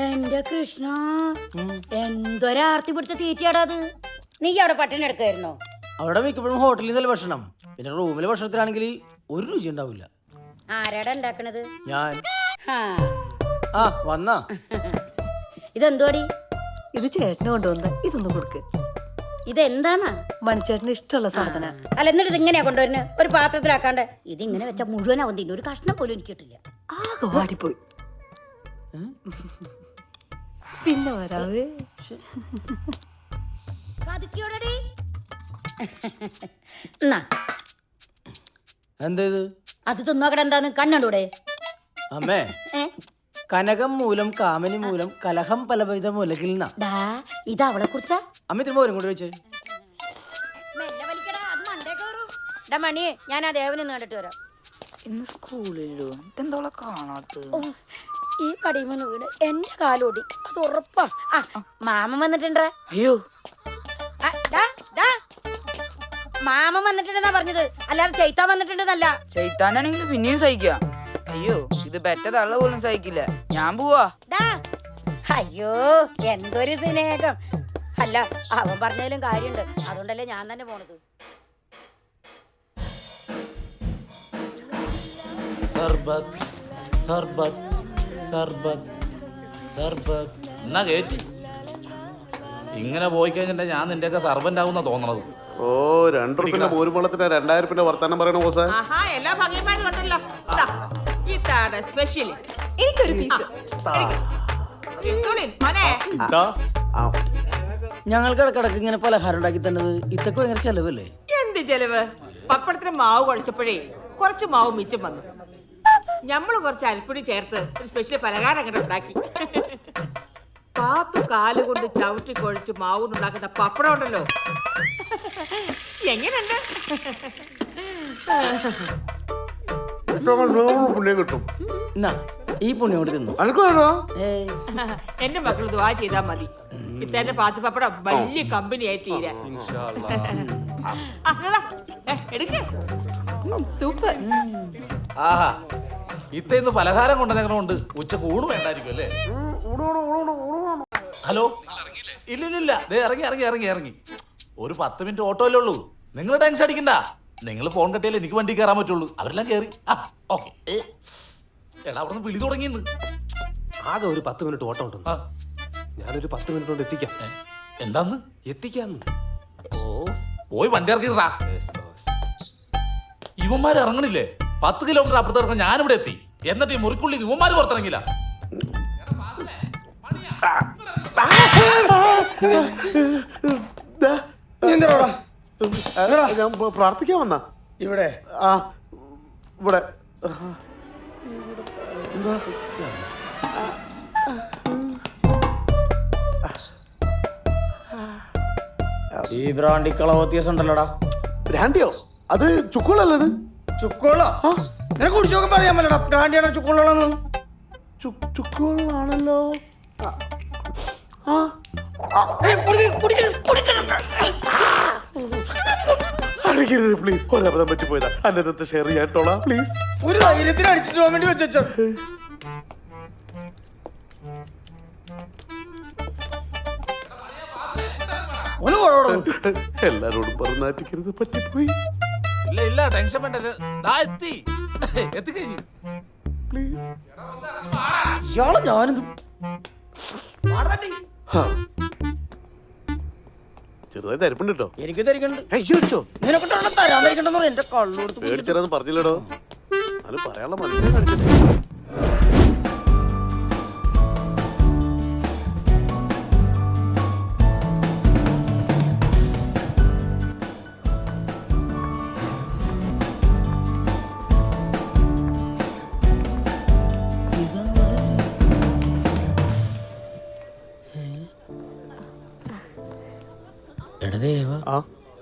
എന്റെ കൃഷ്ണ, എന്തൊരാർത്തി പിടിച്ച തീറ്റയാടാ അത്. നീ അവിടെ പട്ടിണി എടുക്കായിരുന്നോ? അവിടെ മിക്കപ്പോഴും ഹോട്ടലിൽ നിന്നല്ല ഭക്ഷണം. പിന്നെ റൂമിലെ ഭക്ഷണത്തിലാണെങ്കിൽ ഒരു രുചി ഉണ്ടാവില്ല. ആരാടാ ഉണ്ടാക്കണത്? ഞാൻ. ആ വന്നാ. ഇതെന്തുവാടി? ഇത് ചേട്ടന് കൊണ്ടുവന്ന. ഇതൊന്നും കൊടുക്ക്. ഇതെന്താന്നാ? മണിച്ചേട്ടന് ഇഷ്ടമുള്ള സാധന. അല്ല, എന്നിട്ട് ഇതിങ്ങനെയാ കൊണ്ടുവരുന്നത്? ഒരു പാത്രത്തിലാക്കാണ്ട്. ഇതിങ്ങനെ വെച്ചാൽ മുഴുവനാവും തിന്നു. ഒരു കഷ്ണം പോലും എനിക്ക് കിട്ടില്ല. ആകെ വാടിപ്പോയി. പിന്നെ വരാവേ. എന്താ ഇത്? അത് തിന്നോക്കട. എന്താന്ന് കണ്ണൂടെ? അമ്മേ, കനകം മൂലം കാമനി മൂലം കലഹം പലവിധ മൂലകിൽ ഇത് അവളെ കുറിച്ചാ? അമ്മ തിരുമ്പോ ഓരും കൊണ്ട് വെച്ച് മണിയെ ഞാൻ ആ ദേവനെ കണ്ടിട്ട് വരാം. ഇന്ന് സ്കൂളിലോ എന്തോളെ കാണാത്ത? ഈ പടിമന്ന് വീട് എന്റെ കാലോടി, അത് ഉറപ്പാ. മാമൻ വന്നിട്ടുണ്ടാ? അയ്യോ, മാമൻ വന്നിട്ടുണ്ടെന്നാ പറഞ്ഞത്, അല്ലാതെ ചൈത്താൻ വന്നിട്ടുണ്ടെന്നല്ല. ചൈത്താനാണെങ്കിൽ പിന്നെയും സഹിക്കാം. അയ്യോ, ഇത് പെറ്റ തള്ള പോലും സഹിക്കില്ല. ഞാൻ പോവാ. അയ്യോ, എന്തൊരു സ്നേഹം. അല്ല, അവൻ പറഞ്ഞതിലും കാര്യമുണ്ട്. അതുകൊണ്ടല്ലേ ഞാൻ തന്നെ പോണത്. സർബത്ത് സർബത്ത് സർബത്ത് സർബത്ത് എന്നാ കേറ്റി. ഇങ്ങനെ പോയി കഴിഞ്ഞിട്ട് ഞാൻ നിന്റെയൊക്കെ സർവന്റ് ആവുന്ന തോന്നണത്. ഓ, 2 റുപ്യ ഒരു വെള്ളത്തിന് 2000 വർത്താനം പറയണ ബോസേ. എല്ലാ ഭംഗിമാരും ഉണ്ടല്ലോ. ഇതാണ് സ്പെഷ്യൽ. എനിക്കൊരു പീസ്. ഞങ്ങൾക്ക് ഇടക്കിടക്ക് ഇങ്ങനെ പലഹാരം ഉണ്ടാക്കി തന്നത് ഇതൊക്കെ ഭയങ്കര ചെലവല്ലേ? എന്ത് ചെലവ്? പപ്പടത്തിന് മാവ് കുഴച്ചപ്പോഴേ കുറച്ച് മാവ് മിച്ചം വന്നു. ഞമ്മള് കുറച്ച് അരിപ്പൊടി ചേർത്ത് ഒരു സ്പെഷ്യൽ പലഹാരം അങ്ങനെ ഉണ്ടാക്കി. 10 കാലുകൊണ്ട് ചവിട്ടി കുഴച്ച് മാവുണ്ടാക്കുന്ന പപ്പടം ഉണ്ടല്ലോ, എങ്ങനെയുണ്ട്? പുണ്യം കിട്ടും. ഈ പുണ്യം കൊണ്ട് തിന്നു. എന്റെ മക്കൾ ദ്വാ ചെയ്താ മതി. ഇത്തന്നെ പാത്ത് പപ്പടം വലിയ കമ്പനിയായി തീരാ. എടുക്ക. സൂപ്പർ. ആഹാ, ഇന്ന് പലഹാരം കൊണ്ടുവന്നേക്കണോണ്ട് ഉച്ചക്ക് ഊണ് വേണ്ടായിരിക്കും അല്ലേ? ഹലോ, ഇല്ലില്ല, ഇറങ്ങി ഇറങ്ങി ഇറങ്ങി ഇറങ്ങി. ഒരു 10 മിനിറ്റ് ഓട്ടോ അല്ലേ ഉള്ളൂ. നിങ്ങൾ ടെൻഷൻ അടിക്കണ്ട. നിങ്ങൾ ഫോൺ കട്ടിയാലേ എനിക്ക് വണ്ടി കയറാൻ പറ്റുള്ളൂ. അവരെല്ലാം കയറി. ഓക്കെ. എടാ, അവിടെ നിന്ന് വിളി തുടങ്ങിയെന്ന്. ആകെ ഒരു 10 മിനിറ്റ് ഓട്ടം ഉണ്ട്. ഞാനൊരു 10 മിനിറ്റ് കൊണ്ട് എത്തിക്കാം. എന്താന്ന്? എത്തിക്കാന്ന്. ഓ, പോയി വണ്ടി ഇറക്കിട്ടാ. ഇവന്മാര് ഇറങ്ങണില്ലേ? 10 കിലോമീറ്റർ അപ്പുറത്ത് ഇറങ്ങാൻ ഞാനിവിടെ എത്തി. എന്നിട്ട് ഈ മുറിക്കുള്ളിൽ ഇവന്മാര് പുറത്തിറങ്ങില്ല. ഞാൻ പ്രാർത്ഥിക്കാൻ വന്ന ഇവിടെ. ഇവിടെ ഈ ബ്രാൻഡി കളവ് വ്യത്യാസം ഉണ്ടല്ലോടാ. ബ്രാൻഡിയോ? അത് ചുക്കുകളല്ലത്. ചുക്കോളോ? നിനക്ക് കുടിച്ചു നോക്കാൻ പറയാൻ പറ്റടാ. ബ്രാൻഡിയാണോ ചുക്കോളാണോ? ചുക്കുകളാണല്ലോ. അടിക്കരുത് പ്ലീസ്. ഒരബദ്ധം പറ്റിപ്പോയതാ. അന്നത്തെ ഷെയർ ചെയ്യാട്ടോളാ പ്ലീസ്. ഒരു ധൈര്യത്തിന് അടിച്ചിട്ട് പോകാൻ വേണ്ടി വെച്ചോ. എല്ലാരോടും പറഞ്ഞാറ്റിക്കരുത്, പറ്റിപ്പോയി. ഇല്ല ഇല്ല, ടെൻഷൻ വേണ്ട. എത്തി എത്തിക്കഴിഞ്ഞു. പ്ലീസ്. ഇയാളെ ഞാനിത് ചെറുതായി തരിപ്പുണ്ട് കേട്ടോ. എനിക്ക് തരിക്കണ്ട്. നിനക്ക് തരാൻ തരിക്കണ്ടെന്ന് പറയാം. എന്റെ കള്ളോടുത്ത് പേടിച്ചെന്ന് പറഞ്ഞില്ലടോ. അത് പറയാനുള്ള മനസ്സിലായി കാണിച്ചു.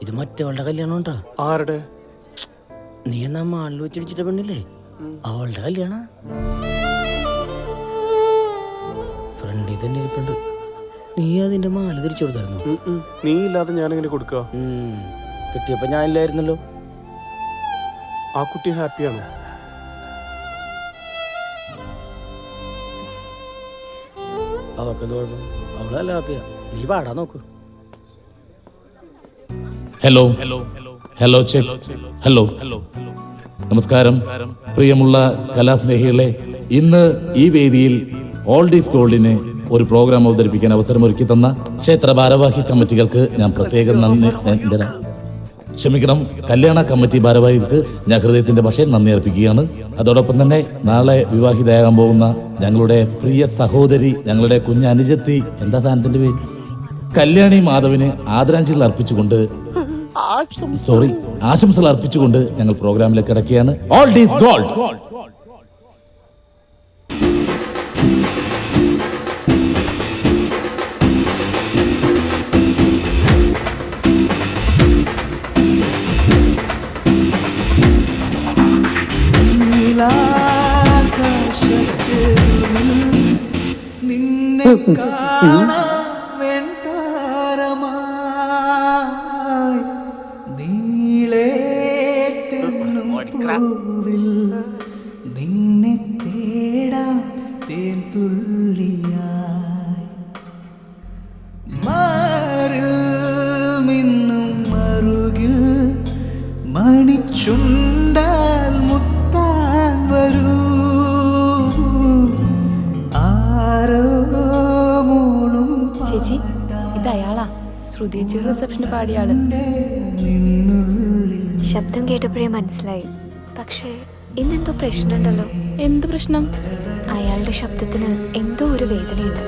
ഇത് മറ്റവളുടെ കല്യാണം ഉണ്ടാ? ആരുടെ? നീ എന്നാ മാളിൽ വെച്ചിടിച്ചിട്ട പെണ്ണില്ലേ, അവളുടെ കല്യാണ. ഫ്രണ്ടിൽ തന്നെ ഇരിപ്പുണ്ട്. നീ അതിന്റെ മാല തിരിച്ചു കൊടുത്തായിരുന്നു. നീ ഇല്ലാതെ ഞാനെങ്ങനെ കൊടുക്കുക? കിട്ടിയപ്പോ ഞാനില്ലായിരുന്നല്ലോ. ആ കുട്ടി ഹാപ്പിയാണോ? അവക്ക് എന്ത് കുഴപ്പം? അവളല്ല ഹാപ്പിയാ. നീ പാടാൻ നോക്കൂ. Hello hello check hello. നമസ്കാരം പ്രിയമുള്ള കലാസ്നേഹികളെ, ഇന്ന് ഈ വേദിയിൽ ഓൾഡ് ഈസ് ഗോൾഡിന് ഒരു പ്രോഗ്രാം അവതരിപ്പിക്കാൻ അവസരമൊരുക്കി തന്ന ക്ഷേത്ര ഭാരവാഹി കമ്മിറ്റികൾക്ക് ഞാൻ പ്രത്യേകം ക്ഷമിക്കണം, കല്യാണ കമ്മിറ്റി ഭാരവാഹികൾക്ക് ഞാൻ ഹൃദയത്തിന്റെ ഭാഷയിൽ നന്ദി അർപ്പിക്കുകയാണ്. അതോടൊപ്പം തന്നെ നാളെ വിവാഹിതയാകാൻ പോകുന്ന ഞങ്ങളുടെ പ്രിയ സഹോദരി, ഞങ്ങളുടെ കുഞ്ഞനുജത്തി, എന്താ താനത്തിന്റെ പേര്, കല്യാണി മാധവിന് ആദരാഞ്ജലികൾ അർപ്പിച്ചുകൊണ്ട് ആശംസകൾ അർപ്പിച്ചുകൊണ്ട് ഞങ്ങൾ പ്രോഗ്രാമിലേക്ക് കിടക്കുകയാണ്. All is gold. നിന്നെ കാണാൻ നീളേ പൂവിൽ നിന്നെ തേടാം തേൻ തുള്ളിയായി മാറിൽ മിന്നും മറുകിൽ മണിച്ചുണ്ടാൽ മുത്താൻ വരൂ ആരോ മൂളും ചേച്ചി, ഇത് അയാളാ ശ്രുതിച്ചി റിസപ്ഷന് പാടിയ ആള്. ശബ്ദം കേട്ടപ്പോഴേ മനസ്സിലായി. പക്ഷേ ഇന്നെന്തോ പ്രശ്നമുണ്ടല്ലോ. എന്ത് പ്രശ്നം? അയാളുടെ ശബ്ദത്തിന് എന്തോ ഒരു വേദനയുണ്ട്.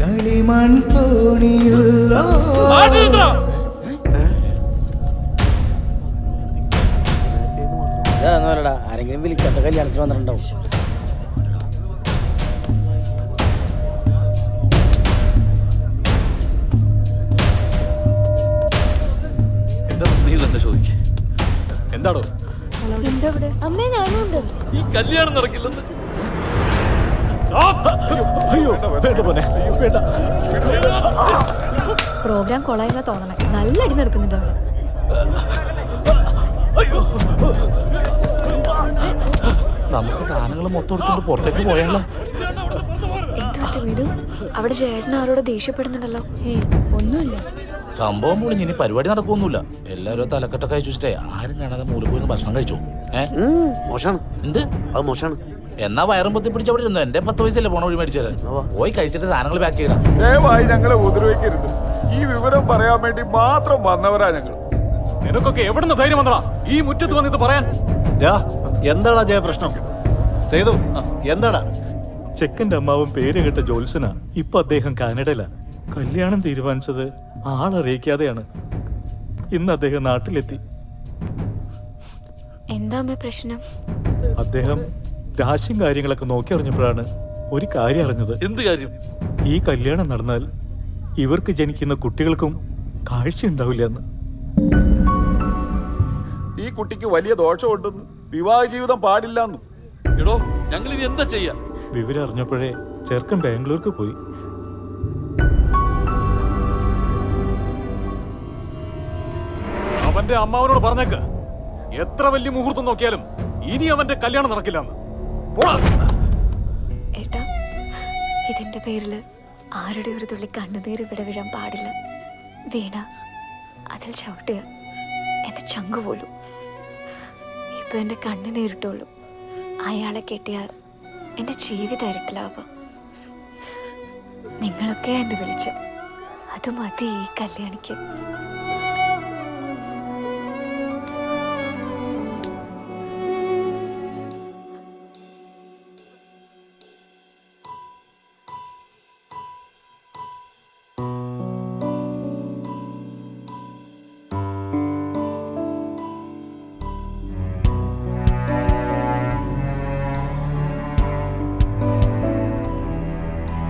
കളിമൺ തോണിയല്ലോ ഇതൊന്നുമല്ലടാ, ആരെങ്കിലും വിളിക്കാത്ത കല്യാണത്തിന് വന്നിട്ടുണ്ടാവും. എന്താണോ അമ്മേ, ഞാനും ഉണ്ട്. ഈ കല്യാണം നടക്കില്ലെന്ന്? അയ്യോ വേണ്ട പോനെ, വേണ്ട. പ്രോഗ്രാം കൊളായെന്നാ തോന്നണേ. നല്ല അടി നടക്കുന്നുണ്ട് അവിടെ. നമുക്ക് സാധനങ്ങൾ മൊത്തം എടുത്തോണ്ട് പുറത്തേക്ക് പോയാലോ? എന്താ വീട്? അവിടെ ചേട്ടൻ ആരോട് ദേഷ്യപ്പെടുന്നുണ്ടല്ലോ. ഒന്നുമില്ല. സംഭവം പൊളിഞ്ഞ് ഇനി പരിപാടി നടക്കൊന്നുമില്ല. എല്ലാവരും തലക്കെട്ടൊക്കെ അയച്ചിട്ടേ ആരും കാണാതെ മൂല പോയി ഭക്ഷണം കഴിച്ചു. മോശമാണ്. എന്ത് അത് മോശമാണ്. എന്നാ വയറും പൊത്തി പിടിച്ച് അവിടെ ഇരുന്നു. എന്റെ 10 പൈസയല്ലേ പോണ വഴി മേടിച്ചത്. പോയി കഴിച്ചിട്ട് സാധനങ്ങൾ പാക്ക് ചെയ്യണം. ദയവായി ഞങ്ങളെ ഉപദ്രവിക്കരുത്. ഈ വിവരം പറയാൻ വേണ്ടി മാത്രം വന്നവരാ ഞങ്ങൾ. നിനക്കൊക്കെ എവിടുന്ന് ധൈര്യം വന്നടാ ഈ മുറ്റത്ത് വന്നിട്ട് പറയാൻ? എന്താടാ ജയ പ്രശ്നം? സേതു എന്താടാ? ചെക്കന്റെ അമ്മാവും പേര് കേട്ട ജോത്സന. ഇപ്പൊ അദ്ദേഹം കാനഡയിലാ. കല്യാണം തീരുമാനിച്ചത് ആളറിയിക്കാതെയാണ്. ഇന്ന് അദ്ദേഹം നാട്ടിലെത്തി. എന്താ പ്രശ്നം? അദ്ദേഹം രാശിയും കാര്യങ്ങളൊക്കെ നോക്കി അറിഞ്ഞപ്പോഴാണ് ഒരു കാര്യം അറിഞ്ഞത്. എന്ത് കാര്യം? ഈ കല്യാണം നടന്നാൽ ഇവർക്ക് ജനിക്കുന്ന കുട്ടികൾക്കും കാഴ്ച ഉണ്ടാവില്ല എന്ന്. ഈ കുട്ടിക്ക് വലിയ ദോഷമുണ്ടെന്ന്, വിവാഹ ജീവിതം പാടില്ലെന്നും. എടോ, ഞങ്ങൾ ഇനി എന്താ ചെയ്യാ? വിവരം അറിഞ്ഞപ്പോഴേ ചെറുക്കൻ ബാംഗ്ലൂർക്ക് പോയി. അവന്റെ അമ്മാവനോട് പറഞ്ഞേക്ക്, എത്ര വലിയ മുഹൂർത്തം നോക്കിയാലും ഇനി അവന്റെ കല്യാണം നടക്കില്ലെന്ന്. ഏട്ടാ, ഇതിന്റെ പേരില് ആരുടെ ഒരു തുള്ളി കണ്ണുനീർ ഇവിടെ വീഴാൻ പാടില്ല. വീണ അതിൽ ചവിട്ടിയ എന്റെ ചങ്ക് പോലും. ഇപ്പൊ എന്റെ കണ്ണ് നേരിട്ടുള്ളൂ. അയാളെ കെട്ടിയാൽ എന്റെ ജീവിതം ഇരട്ടിലാവുക. നിങ്ങളൊക്കെ എന്നെ വിളിച്ചു. അത് മതി ഈ കല്യാണിക്ക്.